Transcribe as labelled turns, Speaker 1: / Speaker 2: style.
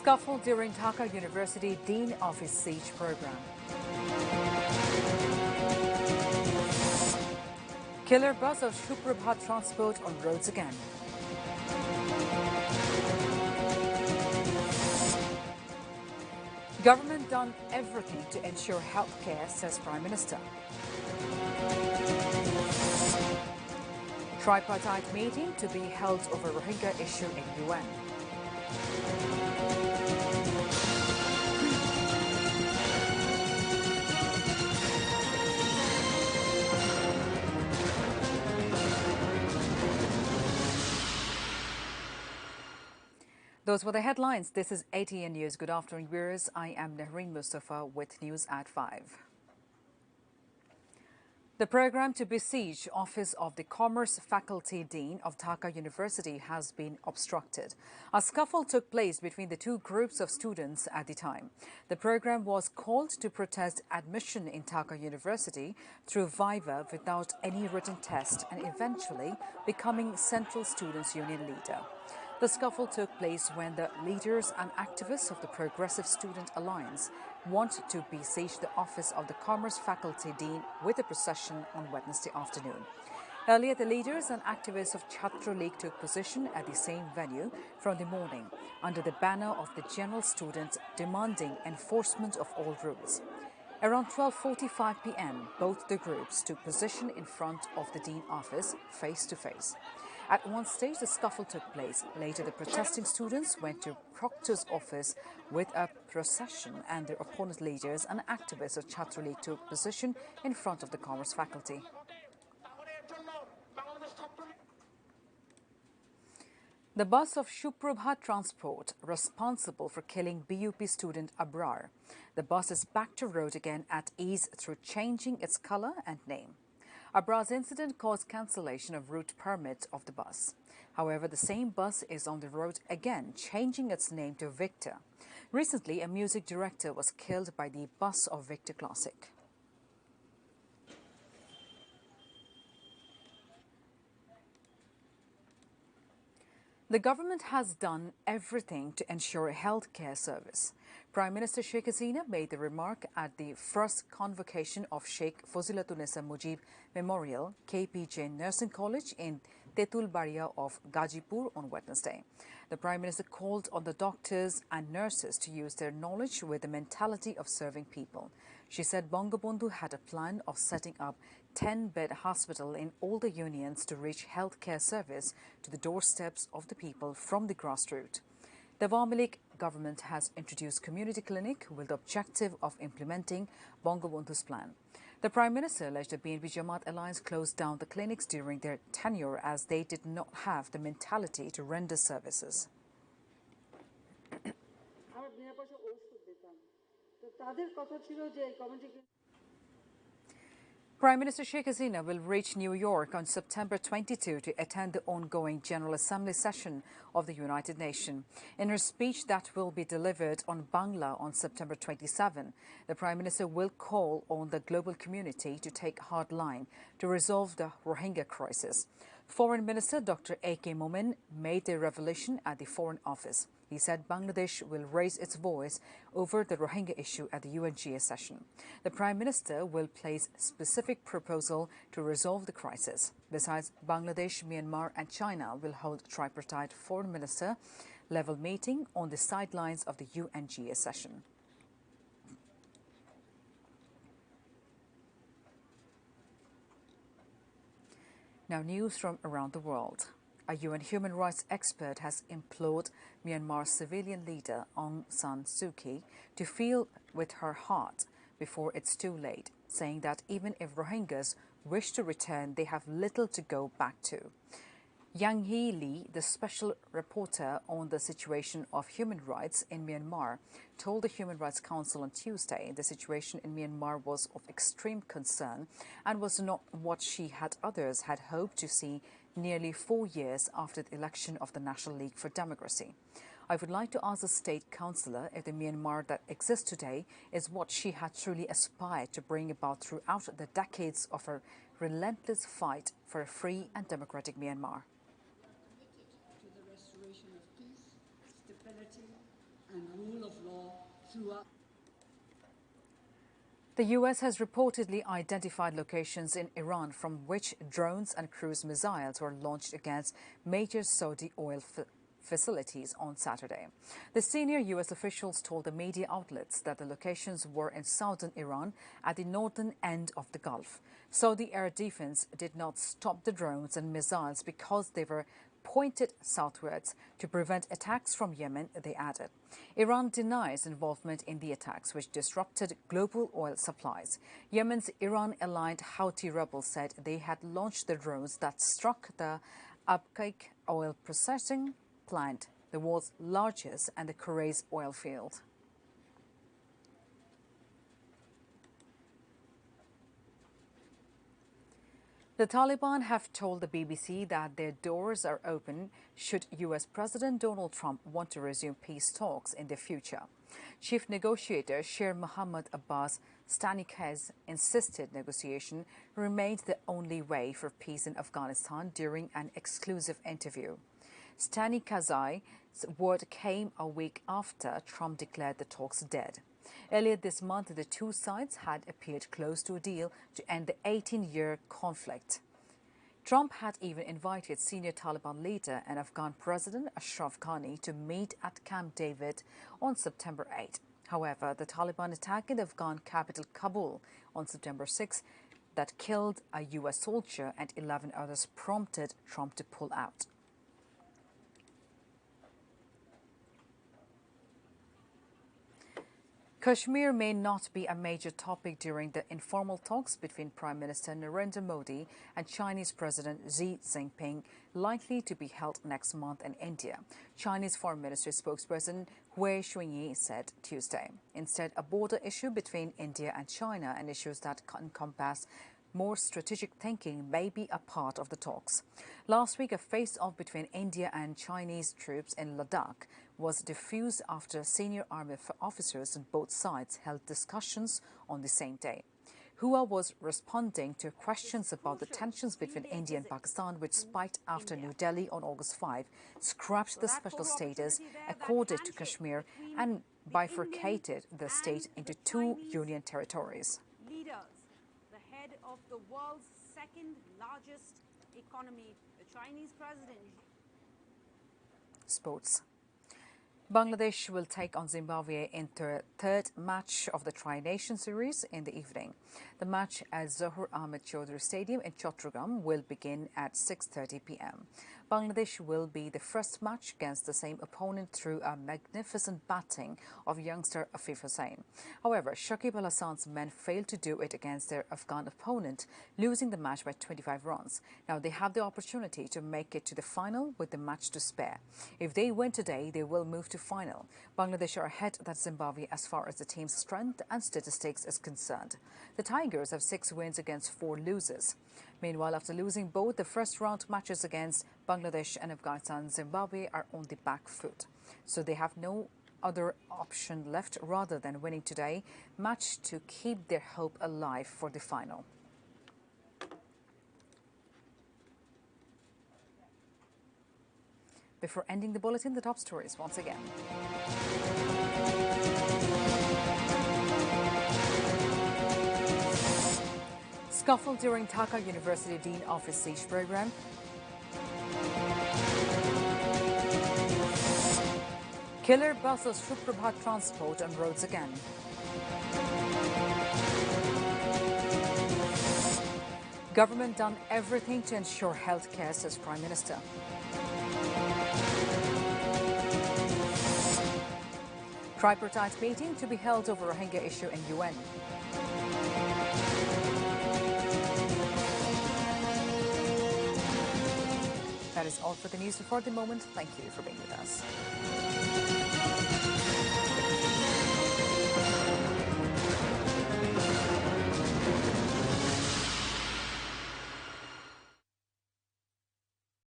Speaker 1: Scuffle during Dhaka University Dean Office Siege program. Killer bus of Shuprabhat transport on roads again. Government done everything to ensure healthcare, says Prime Minister. Tripartite meeting to be held over Rohingya issue in UN. Those were the headlines. This is ATN News. Good afternoon, viewers. I am Nahreen Mustafa with news at 5. The program to besiege office of the Commerce Faculty Dean of Dhaka University has been obstructed. A scuffle took place between the two groups of students at the time. The program was called to protest admission in Dhaka University through Viva without any written test and eventually becoming Central Students' Union leader. The scuffle took place when the leaders and activists of the Progressive Student Alliance want to besiege the office of the Commerce Faculty Dean with a procession on Wednesday afternoon. Earlier, the leaders and activists of Chhatra League took position at the same venue from the morning under the banner of the General Students demanding enforcement of all rules. Around 12:45 p.m., both the groups took position in front of the Dean office face to face. At one stage, the scuffle took place. Later, the protesting students went to Proctor's office with a procession, and their opponent leaders and activists of Chhatra League took position in front of the Commerce faculty. The bus of Shuprabhat Transport responsible for killing BUP student Abrar. The bus is back to road again at ease through changing its colour and name. Abrar's incident caused cancellation of route permit of the bus. However, the same bus is on the road again, changing its name to Victor. Recently, a music director was killed by the bus of Victor Classic. The government has done everything to ensure a healthcare service. Prime Minister Sheikh Hasina made the remark at the first convocation of Sheikh Fazilatunisa Mujib Memorial KPJ Nursing College in Tetulbaria of Gajipur on Wednesday. The Prime Minister called on the doctors and nurses to use their knowledge with the mentality of serving people. She said Bangabandhu had a plan of setting up 10-bed hospital in all the unions to reach healthcare service to the doorsteps of the people from the grassroots. The Awami League government has introduced community clinic with the objective of implementing Bangabandhu's plan. The Prime Minister alleged the BNP Jamaat alliance closed down the clinics during their tenure as they did not have the mentality to render services. Prime Minister Sheikh Hasina will reach New York on September 22 to attend the ongoing General Assembly session of the United Nations. In her speech that will be delivered on Bangla on September 27, the Prime Minister will call on the global community to take a hard line to resolve the Rohingya crisis. Foreign Minister Dr. A.K. Momin made the revelation at the Foreign Office. He said Bangladesh will raise its voice over the Rohingya issue at the UNGA session. The Prime Minister will place specific proposal to resolve the crisis. Besides, Bangladesh, Myanmar and China will hold tripartite foreign minister level meeting on the sidelines of the UNGA session. Now, news from around the world. A UN human rights expert has implored Myanmar's civilian leader Aung San Suu Kyi to feel with her heart before it's too late, saying that even if Rohingyas wish to return, they have little to go back to. Yang Hee Lee, the special reporter on the situation of human rights in Myanmar, told the Human Rights Council on Tuesday the situation in Myanmar was of extreme concern and was not what she had others had hoped to see nearly 4 years after the election of the National League for Democracy. I would like to ask the State Councillor if the Myanmar that exists today is what she had truly aspired to bring about throughout the decades of her relentless fight for a free and democratic Myanmar.
Speaker 2: To the restoration of peace, stability and rule
Speaker 1: The U.S. has reportedly identified locations in Iran from which drones and cruise missiles were launched against major Saudi oil facilities on Saturday. The senior U.S. officials told the media outlets that the locations were in southern Iran at the northern end of the Gulf. Saudi air defense did not stop the drones and missiles because they were pointed southwards to prevent attacks from Yemen, they added. Iran denies involvement in the attacks, which disrupted global oil supplies. Yemen's Iran-aligned Houthi rebels said they had launched the drones that struck the Abqaiq oil processing plant, the world's largest, and the Kuray's oil field. The Taliban have told the BBC that their doors are open should U.S. President Donald Trump want to resume peace talks in the future. Chief negotiator Sher Mohammad Abbas Stanikez insisted negotiation remained the only way for peace in Afghanistan during an exclusive interview. Stanikez's word came a week after Trump declared the talks dead. Earlier this month, the two sides had appeared close to a deal to end the 18-year conflict. Trump had even invited senior Taliban leader and Afghan President Ashraf Ghani to meet at Camp David on September 8. However, the Taliban attack in the Afghan capital Kabul on September 6 that killed a U.S. soldier and 11 others prompted Trump to pull out. Kashmir may not be a major topic during the informal talks between Prime Minister Narendra Modi and Chinese President Xi Jinping, likely to be held next month in India, Chinese Foreign Ministry spokesperson Hui Shunyi said Tuesday. Instead, a border issue between India and China and issues that encompass more strategic thinking may be a part of the talks. Last week, a face-off between India and Chinese troops in Ladakh was diffused after senior army officers on both sides held discussions on the same day. Hua was responding to questions about the tensions between India and Pakistan, which spiked after New Delhi on August 5 scrapped the special status accorded to Kashmir and bifurcated the state into two union territories.
Speaker 2: The head of the world's second largest economy, the Chinese president.
Speaker 1: Sports. Bangladesh will take on Zimbabwe in their third match of the Tri-Nation Series in the evening. The match at Zohar Ahmed Chaudhry Stadium in Chattogram will begin at 6:30 p.m. Bangladesh will be the first match against the same opponent through a magnificent batting of youngster Afif Hussain. However, Shakib Al Hasan's men failed to do it against their Afghan opponent, losing the match by 25 runs. Now they have the opportunity to make it to the final with the match to spare. If they win today, they will move to final. Bangladesh are ahead of Zimbabwe as far as the team's strength and statistics is concerned. The Tigers have 6 wins against 4 losses. Meanwhile, after losing both the first-round matches against Bangladesh and Afghanistan, Zimbabwe are on the back foot. So they have no other option left rather than winning today match to keep their hope alive for the final. Before ending the bulletin, the top stories once again. Scuffle during Dhaka University Dean Office siege program. Killer buses Suprabhat transport on roads again. Government done everything to ensure health care, says Prime Minister. Tripartite meeting to be held over Rohingya issue in UN. That is all for the news for the moment. Thank you for being with us.